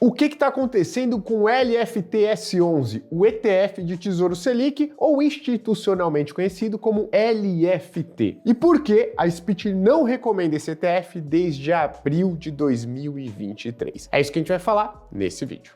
O que está acontecendo com o LFT-S11, o ETF de Tesouro Selic, ou institucionalmente conhecido como LFT? E por que a SPIT não recomenda esse ETF desde abril de 2023? É isso que a gente vai falar nesse vídeo.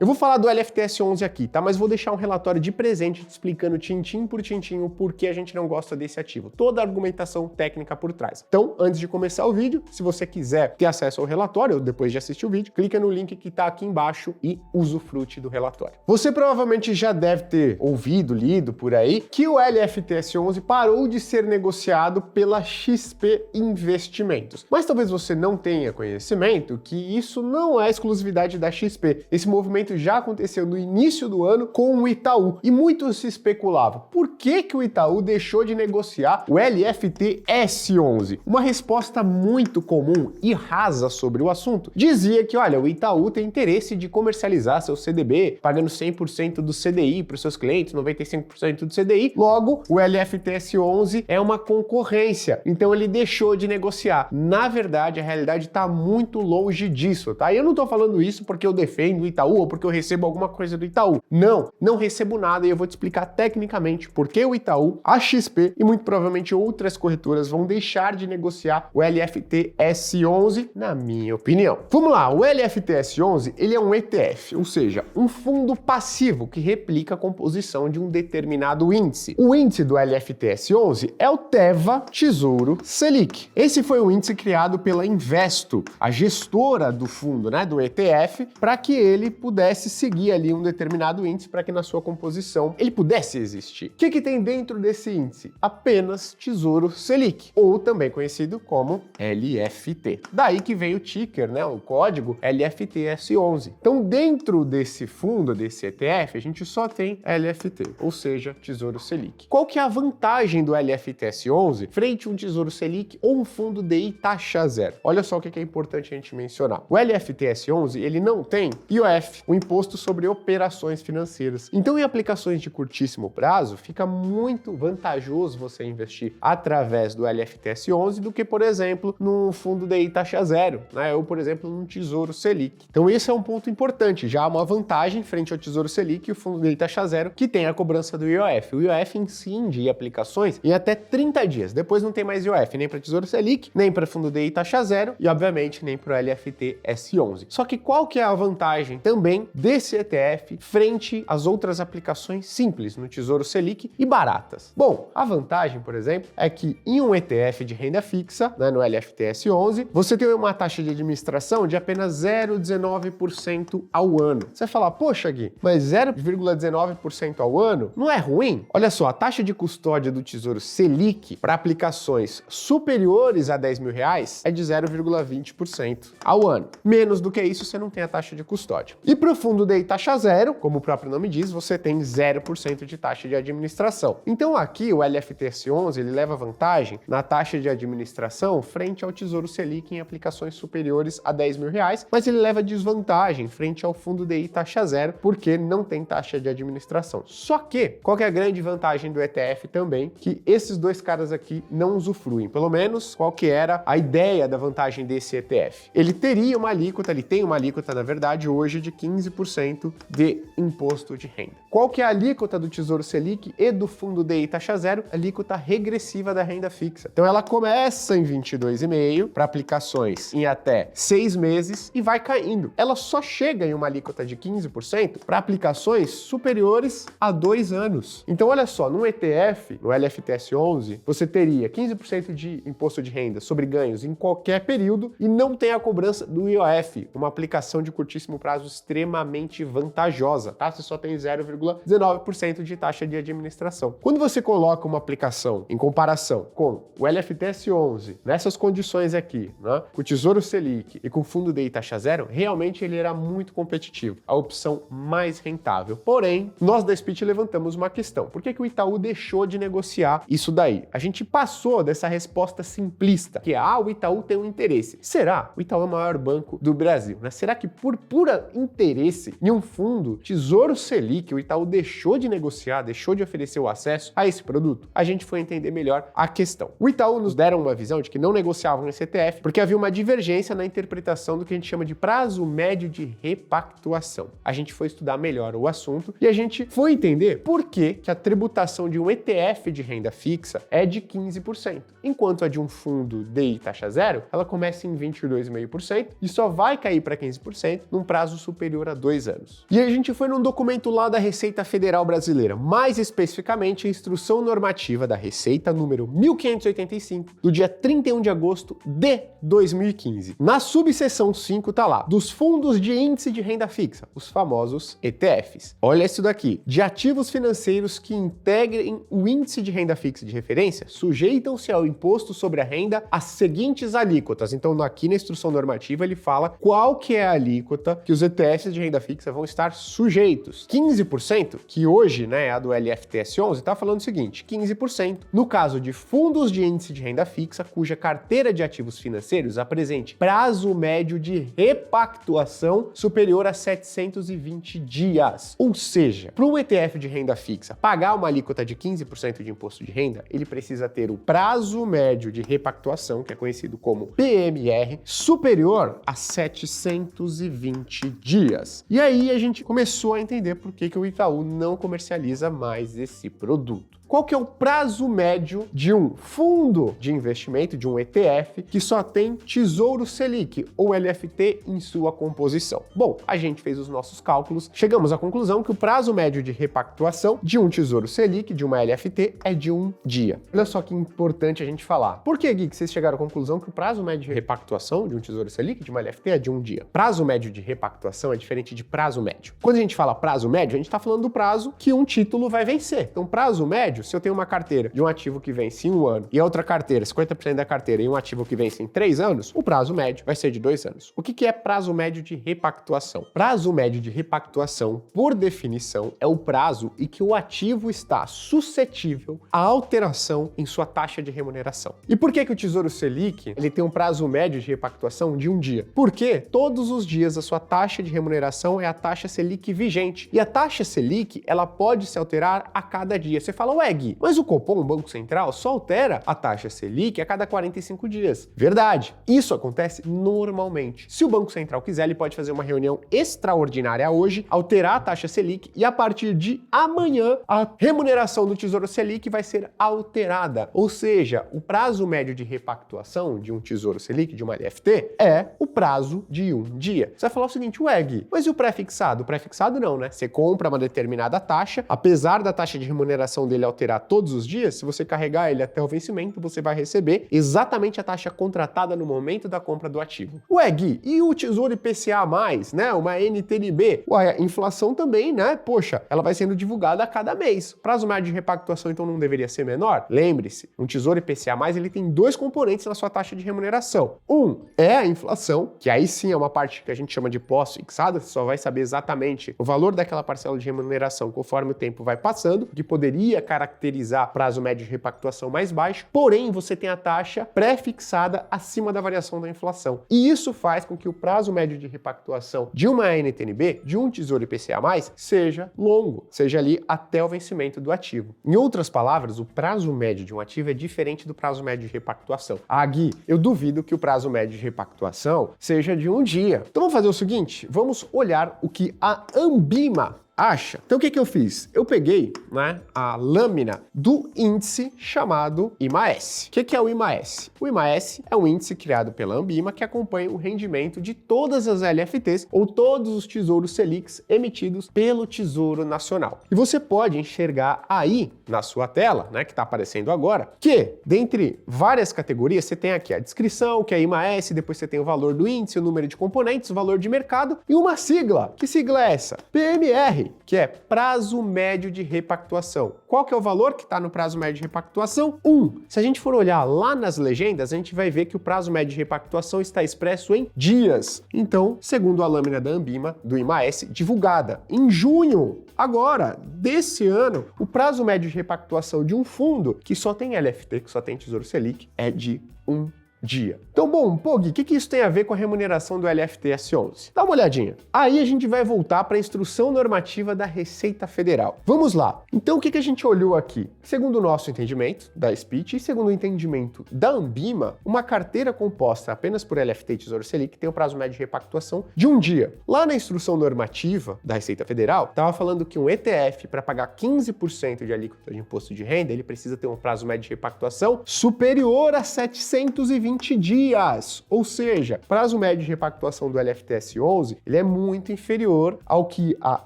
Eu vou falar do LFT-S11 aqui, tá? Mas vou deixar um relatório de presente te explicando tintim por tintim o porquê a gente não gosta desse ativo. Toda a argumentação técnica por trás. Então, antes de começar o vídeo, se você quiser ter acesso ao relatório, ou depois de assistir o vídeo, clica no link que tá aqui embaixo e usufrute do relatório. Você provavelmente já deve ter ouvido, lido por aí, que o LFT-S11 parou de ser negociado pela XP Investimentos. Mas talvez você não tenha conhecimento que isso não é exclusividade da XP. Esse movimento já aconteceu no início do ano com o Itaú e muito se especulava por que o Itaú deixou de negociar o LFT-S11. Uma resposta muito comum e rasa sobre o assunto dizia que, olha, o Itaú tem interesse de comercializar seu CDB, pagando 100% do CDI para os seus clientes, 95% do CDI, logo o LFT-S11 é uma concorrência, então ele deixou de negociar. Na verdade, a realidade está muito longe disso, tá? E eu não estou falando isso porque eu defendo o Itaú ou porque eu recebo alguma coisa do Itaú. Não recebo nada e eu vou te explicar tecnicamente por que o Itaú, a XP e muito provavelmente outras corretoras vão deixar de negociar o LFT-S11, na minha opinião. Vamos lá, o LFT-S11 ele é um ETF, ou seja, um fundo passivo que replica a composição de um determinado índice. O índice do LFT-S11 é o Teva Tesouro Selic. Esse foi um índice criado pela Investo, a gestora do fundo, né, do ETF, para que ele pudesse seguir ali um determinado índice para que na sua composição ele pudesse existir. O que tem dentro desse índice? Apenas Tesouro Selic, ou também conhecido como LFT. Daí que vem o ticker, né, o código LFT-S11. Então, dentro desse fundo, desse ETF, a gente só tem LFT, ou seja, Tesouro Selic. Qual que é a vantagem do LFT-S11 frente a um Tesouro Selic ou um fundo DI taxa zero? Olha só o que é importante a gente mencionar. O LFT-S11, ele não tem IOF, o Imposto sobre Operações Financeiras. Então, em aplicações de curtíssimo prazo, fica muito vantajoso você investir através do LFT-S11 do que, por exemplo, num fundo DI taxa zero, né? Ou, por exemplo, num Tesouro Selic. Então, esse é um ponto importante. Já há uma vantagem frente ao Tesouro Selic e o fundo DI taxa zero, que tem a cobrança do IOF. O IOF incide aplicações em até 30 dias. Depois não tem mais IOF nem para Tesouro Selic, nem para fundo DI taxa zero e, obviamente, nem para o LFT-S11. Só que qual que é a vantagem também desse ETF frente às outras aplicações simples no Tesouro Selic e baratas? Bom, a vantagem, por exemplo, é que em um ETF de renda fixa, né, no LFT-S11, você tem uma taxa de administração de apenas 0,19% ao ano. Você vai falar, poxa, Gui, mas 0,19% ao ano não é ruim? Olha só, a taxa de custódia do Tesouro Selic para aplicações superiores a R$10.000 é de 0,20% ao ano. Menos do que isso, você não tem a taxa de custódia. E para o fundo DI taxa zero, como o próprio nome diz, você tem 0% de taxa de administração. Então aqui o LFT-S11 ele leva vantagem na taxa de administração frente ao Tesouro Selic em aplicações superiores a R$10.000, mas ele leva desvantagem frente ao fundo DI taxa zero porque não tem taxa de administração. Só que, qual que é a grande vantagem do ETF também? Que esses dois caras aqui não usufruem. Pelo menos, qual que era a ideia da vantagem desse ETF? Ele teria uma alíquota, ele tem uma alíquota, na verdade, hoje de 15% de imposto de renda. Qual que é a alíquota do Tesouro Selic e do fundo DI taxa zero? Alíquota regressiva da renda fixa. Então ela começa em 22,5% para aplicações em até 6 meses e vai caindo. Ela só chega em uma alíquota de 15% para aplicações superiores a 2 anos. Então olha só, num ETF, no LFT-S11, você teria 15% de imposto de renda sobre ganhos em qualquer período e não tem a cobrança do IOF, uma aplicação de curtíssimo prazo extremamente vantajosa, tá? Você só tem 0,19% de taxa de administração. Quando você coloca uma aplicação em comparação com o LFT-S11, nessas condições aqui, né, com o Tesouro Selic e com o fundo DI taxa zero, realmente ele era muito competitivo, a opção mais rentável. Porém, nós da SPIT levantamos uma questão. Por que o Itaú deixou de negociar isso daí? A gente passou dessa resposta simplista, que é, o Itaú tem um interesse. Será? O Itaú é o maior banco do Brasil, né? Será que por pura interesse em um fundo Tesouro Selic, o Itaú Itaú deixou de negociar, deixou de oferecer o acesso a esse produto? A gente foi entender melhor a questão. O Itaú nos deram uma visão de que não negociavam esse ETF porque havia uma divergência na interpretação do que a gente chama de prazo médio de repactuação. A gente foi estudar melhor o assunto e a gente foi entender por que a tributação de um ETF de renda fixa é de 15%, enquanto a de um fundo DI taxa zero, ela começa em 22,5% e só vai cair para 15% num prazo superior a 2 anos. E a gente foi num documento lá da Receita Federal Brasileira, mais especificamente a Instrução Normativa da Receita número 1585, do dia 31 de agosto de 2015. Na subseção 5 tá lá, dos fundos de índice de renda fixa, os famosos ETFs. Olha isso daqui, de ativos financeiros que integrem o índice de renda fixa de referência, sujeitam-se ao imposto sobre a renda as seguintes alíquotas. Então aqui na instrução normativa ele fala qual que é a alíquota que os ETFs de renda fixa vão estar sujeitos. 15%, que hoje, né, é a do LFTS 11, tá falando o seguinte, 15% no caso de fundos de índice de renda fixa cuja carteira de ativos financeiros apresente prazo médio de repactuação superior a 720 dias. Ou seja, para um ETF de renda fixa pagar uma alíquota de 15% de imposto de renda, ele precisa ter o prazo médio de repactuação, que é conhecido como PMR, superior a 720 dias. E aí a gente começou a entender por que o Itaú não comercializa mais esse produto. Qual que é o prazo médio de um fundo de investimento, de um ETF, que só tem Tesouro Selic, ou LFT, em sua composição? Bom, a gente fez os nossos cálculos, chegamos à conclusão que o prazo médio de repactuação de um Tesouro Selic, de uma LFT, é de 1 dia. Olha só que importante a gente falar. Por que, Gui, que vocês chegaram à conclusão que o prazo médio de repactuação de um Tesouro Selic, de uma LFT, é de 1 dia? Prazo médio de repactuação é diferente de prazo médio. Quando a gente fala prazo médio, a gente está falando do prazo que um título vai vencer. Então, prazo médio, se eu tenho uma carteira de um ativo que vence em 1 ano e a outra carteira, 50% da carteira, em um ativo que vence em 3 anos, o prazo médio vai ser de 2 anos. O que é prazo médio de repactuação? Prazo médio de repactuação, por definição, é o prazo em que o ativo está suscetível à alteração em sua taxa de remuneração. E por que o Tesouro Selic ele tem um prazo médio de repactuação de 1 dia? Porque todos os dias a sua taxa de remuneração é a taxa Selic vigente. E a taxa Selic, ela pode se alterar a cada dia. Você fala, ué, Gui, mas o Copom, o Banco Central, só altera a taxa Selic a cada 45 dias. Verdade. Isso acontece normalmente. Se o Banco Central quiser, ele pode fazer uma reunião extraordinária hoje, alterar a taxa Selic e a partir de amanhã a remuneração do Tesouro Selic vai ser alterada. Ou seja, o prazo médio de repactuação de um Tesouro Selic, de uma LFT, é o prazo de 1 dia. Você vai falar o seguinte, ué, Gui, mas e o pré-fixado? O pré-fixado não, né? Você compra uma determinada taxa, apesar da taxa de remuneração dele alterar todos os dias, se você carregar ele até o vencimento, você vai receber exatamente a taxa contratada no momento da compra do ativo. Ué, Gui, e o Tesouro IPCA+, né? Uma NTNB? Ué, a inflação também, né? Poxa, ela vai sendo divulgada a cada mês. Prazo médio de repactuação, então, não deveria ser menor? Lembre-se, um Tesouro IPCA+, ele tem 2 componentes na sua taxa de remuneração. Um é a inflação, que aí sim é uma parte que a gente chama de pós-fixada, você só vai saber exatamente o valor daquela parcela de remuneração conforme o tempo vai passando, que poderia caracterizar prazo médio de repactuação mais baixo, porém você tem a taxa pré-fixada acima da variação da inflação. E isso faz com que o prazo médio de repactuação de uma NTNB, de um Tesouro IPCA+, seja longo, seja ali até o vencimento do ativo. Em outras palavras, o prazo médio de um ativo é diferente do prazo médio de repactuação. Ah, Gui, eu duvido que o prazo médio de repactuação seja de 1 dia. Então vamos fazer o seguinte, vamos olhar o que a Anbima acha. Então o que eu fiz? Eu peguei, né, a lâmina do índice chamado IMAS. O que é o IMAS? O IMAS é um índice criado pela Anbima que acompanha o rendimento de todas as LFTs ou todos os tesouros Selics emitidos pelo Tesouro Nacional. E você pode enxergar aí na sua tela, né, que está aparecendo agora, que dentre várias categorias você tem aqui a descrição, que é IMAS, depois você tem o valor do índice, o número de componentes, o valor de mercado e uma sigla. Que sigla é essa? PMR. Que é prazo médio de repactuação. Qual que é o valor que está no prazo médio de repactuação? 1. Se a gente for olhar lá nas legendas, a gente vai ver que o prazo médio de repactuação está expresso em dias. Então, segundo a lâmina da Anbima, do IMAS, divulgada em junho, agora, desse ano, o prazo médio de repactuação de um fundo que só tem LFT, que só tem Tesouro Selic, é de 1 dia. Então, bom, Gui, o que isso tem a ver com a remuneração do LFTS 11? Dá uma olhadinha. Aí a gente vai voltar para a instrução normativa da Receita Federal. Vamos lá. Então, o que a gente olhou aqui? Segundo o nosso entendimento da SPIT e segundo o entendimento da Anbima, uma carteira composta apenas por LFT e Tesouro Selic tem o prazo médio de repactuação de um dia. Lá na instrução normativa da Receita Federal, estava falando que um ETF, para pagar 15% de alíquota de imposto de renda, ele precisa ter um prazo médio de repactuação superior a 720 dias. Ou seja, prazo médio de repactuação do LFTS 11, ele é muito inferior ao que a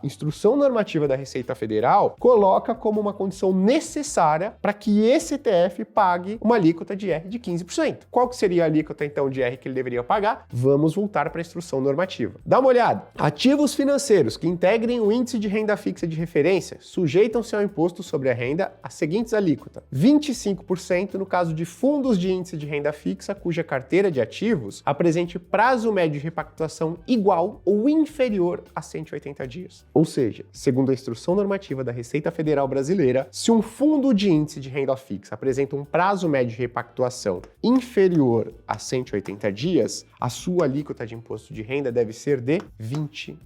instrução normativa da Receita Federal coloca como uma condição necessária para que esse ETF pague uma alíquota de R de 15%. Qual que seria a alíquota, então, de R que ele deveria pagar? Vamos voltar para a instrução normativa. Dá uma olhada. Ativos financeiros que integrem o índice de renda fixa de referência sujeitam-se ao imposto sobre a renda as seguintes alíquotas: 25% no caso de fundos de índice de renda fixa cuja carteira de ativos apresente prazo médio de repactuação igual ou inferior a 180 dias. Ou seja, segundo a instrução normativa da Receita Federal Brasileira, se um fundo de índice de renda fixa apresenta um prazo médio de repactuação inferior a 180 dias, a sua alíquota de imposto de renda deve ser de 25%.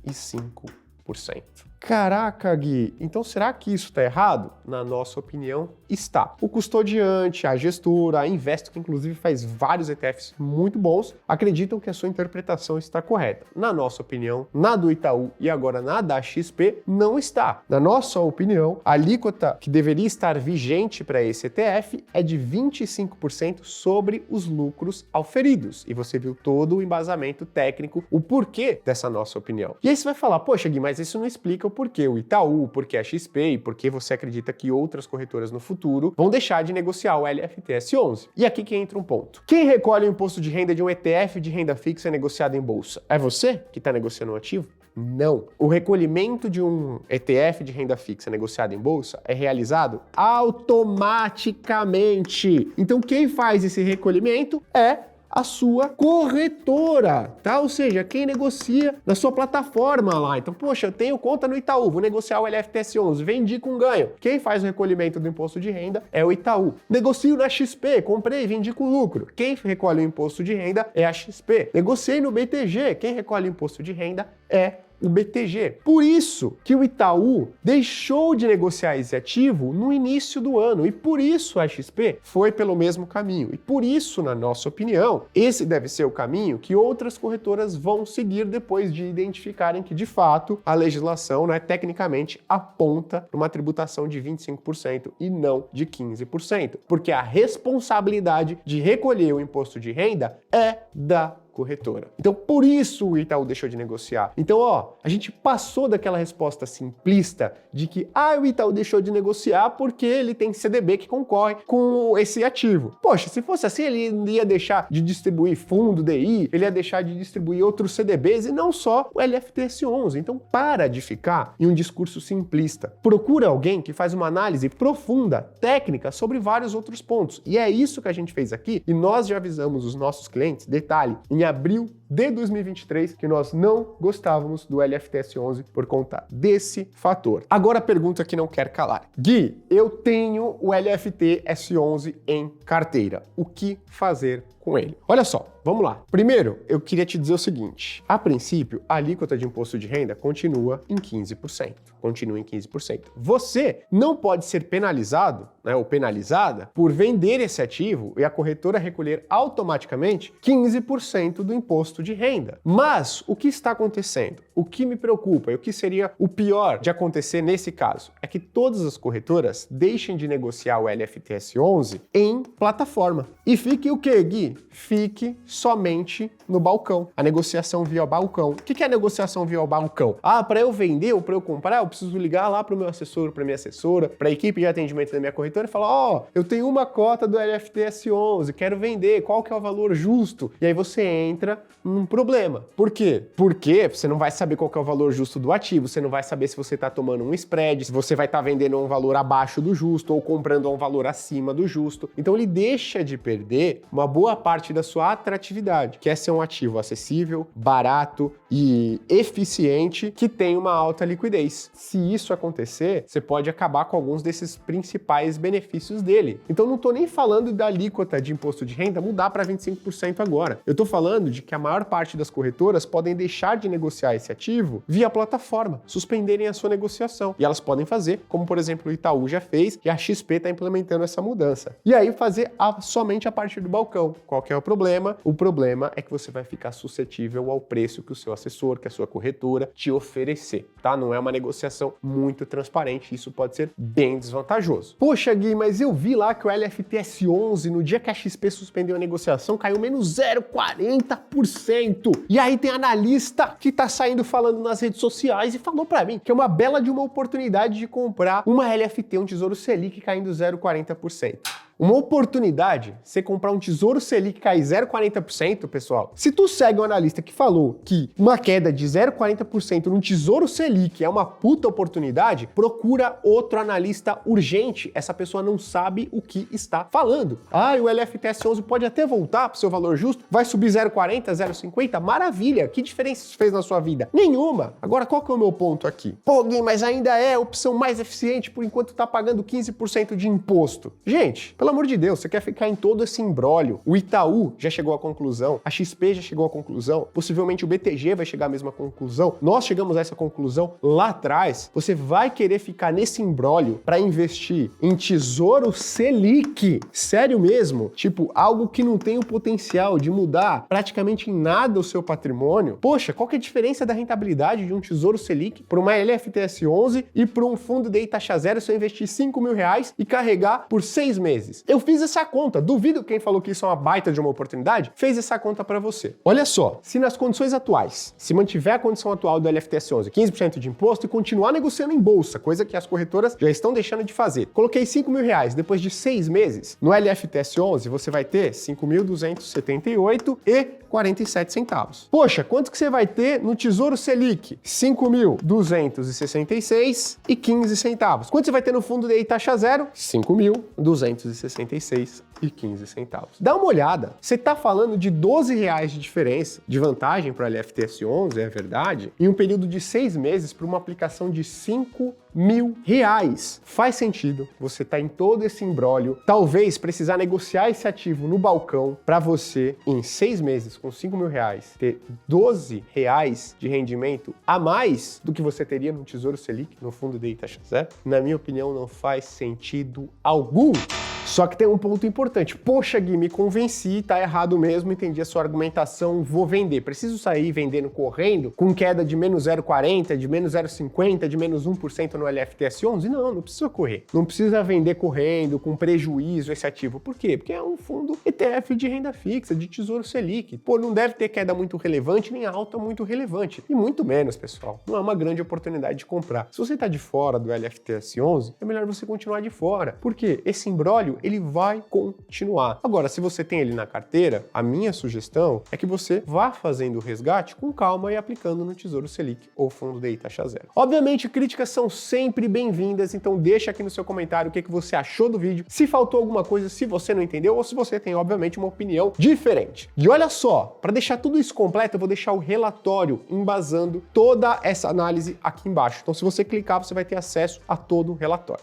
Caraca, Gui, então será que isso está errado? Na nossa opinião, está. O custodiante, a gestora, a Investo, que inclusive faz vários ETFs muito bons, acreditam que a sua interpretação está correta. Na nossa opinião, na do Itaú e agora na da XP, não está. Na nossa opinião, a alíquota que deveria estar vigente para esse ETF é de 25% sobre os lucros auferidos. E você viu todo o embasamento técnico, o porquê dessa nossa opinião. E aí você vai falar, poxa, Gui, mas isso não explica o porquê o Itaú, porquê a XP e porquê você acredita que outras corretoras no futuro vão deixar de negociar o LFTS 11. E aqui que entra um ponto. Quem recolhe o imposto de renda de um ETF de renda fixa negociado em bolsa? É você que está negociando o ativo? Não. O recolhimento de um ETF de renda fixa negociado em bolsa é realizado automaticamente. Então quem faz esse recolhimento é a sua corretora, tá? Ou seja, quem negocia na sua plataforma lá. Então, poxa, eu tenho conta no Itaú, vou negociar o LFTS 11, vendi com ganho. Quem faz o recolhimento do imposto de renda é o Itaú. Negocio na XP, comprei, vendi com lucro. Quem recolhe o imposto de renda é a XP. Negociei no BTG, quem recolhe o imposto de renda é o BTG. Por isso que o Itaú deixou de negociar esse ativo no início do ano e por isso a XP foi pelo mesmo caminho. E por isso, na nossa opinião, esse deve ser o caminho que outras corretoras vão seguir depois de identificarem que, de fato, a legislação, tecnicamente aponta para uma tributação de 25% e não de 15%, porque a responsabilidade de recolher o imposto de renda é da corretora. Então, por isso o Itaú deixou de negociar. Então, a gente passou daquela resposta simplista de que o Itaú deixou de negociar porque ele tem CDB que concorre com esse ativo. Poxa, se fosse assim, ele ia deixar de distribuir fundo DI, ele ia deixar de distribuir outros CDBs e não só o LFTS 11. Então, para de ficar em um discurso simplista. Procura alguém que faz uma análise profunda, técnica, sobre vários outros pontos. E é isso que a gente fez aqui e nós já avisamos os nossos clientes, detalhe, em abril de 2023, que nós não gostávamos do LFTS 11 por conta desse fator. Agora a pergunta que não quer calar. Gui, eu tenho o LFTS 11 em carteira. O que fazer com ele? Olha só, vamos lá. Primeiro, eu queria te dizer o seguinte. A princípio, a alíquota de imposto de renda continua em 15%. Continua em 15%. Você não pode ser penalizado, ou penalizada, por vender esse ativo e a corretora recolher automaticamente 15% do imposto de renda. Mas o que está acontecendo? O que me preocupa e o que seria o pior de acontecer nesse caso é que todas as corretoras deixem de negociar o LFTS 11 em plataforma. E fique o quê, Gui? Fique somente no balcão. A negociação via balcão. O que é a negociação via balcão? Para eu vender ou para eu comprar, eu preciso ligar lá para o meu assessor, para minha assessora, para a equipe de atendimento da minha corretora e falar, eu tenho uma cota do LFTS 11, quero vender, qual que é o valor justo? E aí você entra num problema. Por quê? Porque você não vai saber qual que é o valor justo do ativo, você não vai saber se você está tomando um spread, se você vai estar vendendo a um valor abaixo do justo ou comprando a um valor acima do justo. Então ele deixa de perder uma boa parte da sua atratividade, que é ser um ativo acessível, barato e eficiente que tem uma alta liquidez. Se isso acontecer, você pode acabar com alguns desses principais benefícios dele. Então não estou nem falando da alíquota de imposto de renda mudar para 25% agora. Eu estou falando de que a maior parte das corretoras podem deixar de negociar esse ativo via plataforma, suspenderem a sua negociação. E elas podem fazer, como por exemplo o Itaú já fez e a XP está implementando essa mudança. E aí fazer somente a partir do balcão. Qual que é o problema? O problema é que você vai ficar suscetível ao preço que o seu assessor, que a sua corretora te oferecer, tá? Não é uma negociação muito transparente, isso pode ser bem desvantajoso. Poxa, Gui, mas eu vi lá que o LFTS 11, no dia que a XP suspendeu a negociação, caiu menos 0,40%. E aí tem analista que tá saindo falando nas redes sociais e falou pra mim que é uma bela de uma oportunidade de comprar uma LFT, um Tesouro Selic caindo 0,40%. Uma oportunidade, você comprar um Tesouro Selic cair 0,40%, pessoal. Se tu segue um analista que falou que uma queda de 0,40% num Tesouro Selic é uma puta oportunidade, procura outro analista urgente. Essa pessoa não sabe o que está falando. Ah, o LFTS 11 pode até voltar para o seu valor justo, vai subir 0,40, 0,50, maravilha. Que diferença isso fez na sua vida? Nenhuma. Agora, qual que é o meu ponto aqui? Pô, Gui, mas ainda é a opção mais eficiente por enquanto tá pagando 15% de imposto. Gente, pelo amor de Deus, você quer ficar em todo esse imbróglio? O Itaú já chegou à conclusão, a XP já chegou à conclusão, possivelmente o BTG vai chegar à mesma conclusão, nós chegamos a essa conclusão lá atrás. Você vai querer ficar nesse imbróglio para investir em Tesouro Selic? Sério mesmo? Tipo, algo que não tem o potencial de mudar praticamente em nada o seu patrimônio? Poxa, qual que é a diferença da rentabilidade de um Tesouro Selic para uma LFTS 11 e para um fundo DI taxa zero se eu investir R$5.000 e carregar por 6 meses? Eu fiz essa conta, duvido quem falou que isso é uma baita de uma oportunidade, fez essa conta para você. Olha só, se nas condições atuais, se mantiver a condição atual do LFTS 11, 15% de imposto e continuar negociando em bolsa, coisa que as corretoras já estão deixando de fazer. Coloquei R$5.000, depois de 6 meses, no LFTS 11 você vai ter 5.278,47 centavos. Poxa, quanto que você vai ter no Tesouro Selic? 5.266,15 centavos. Quanto você vai ter no fundo DI taxa zero? 5.266,15 centavos. Dá uma olhada. Você está falando de R$12 de diferença de vantagem para o LFTS 11, é verdade, em um período de 6 meses para uma aplicação de R$5.000. Faz sentido você tá em todo esse imbróglio, talvez precisar negociar esse ativo no balcão para você, em 6 meses, com R$5.000, ter R$12 de rendimento a mais do que você teria no Tesouro Selic, no fundo DI taxa zero? Na minha opinião, não faz sentido algum. Só que tem um ponto importante. Poxa, Gui, me convenci, tá errado mesmo, entendi a sua argumentação, vou vender. Preciso sair vendendo correndo com queda de menos 0,40, de menos 0,50, de menos 1% no LFTS 11? Não, não precisa correr. Não precisa vender correndo, com prejuízo esse ativo. Por quê? Porque é um fundo ETF de renda fixa, de Tesouro Selic. Pô, não deve ter queda muito relevante, nem alta muito relevante. E muito menos, pessoal. Não é uma grande oportunidade de comprar. Se você tá de fora do LFTS 11, é melhor você continuar de fora. Por quê? Esse imbróglio, ele vai continuar. Agora, se você tem ele na carteira, a minha sugestão é que você vá fazendo o resgate com calma e aplicando no Tesouro Selic ou fundo DI taxa zero. Obviamente, críticas são sempre bem-vindas, então deixa aqui no seu comentário o que você achou do vídeo, se faltou alguma coisa, se você não entendeu ou se você tem, obviamente, uma opinião diferente. E olha só, para deixar tudo isso completo, eu vou deixar o relatório embasando toda essa análise aqui embaixo. Então, se você clicar, você vai ter acesso a todo o relatório.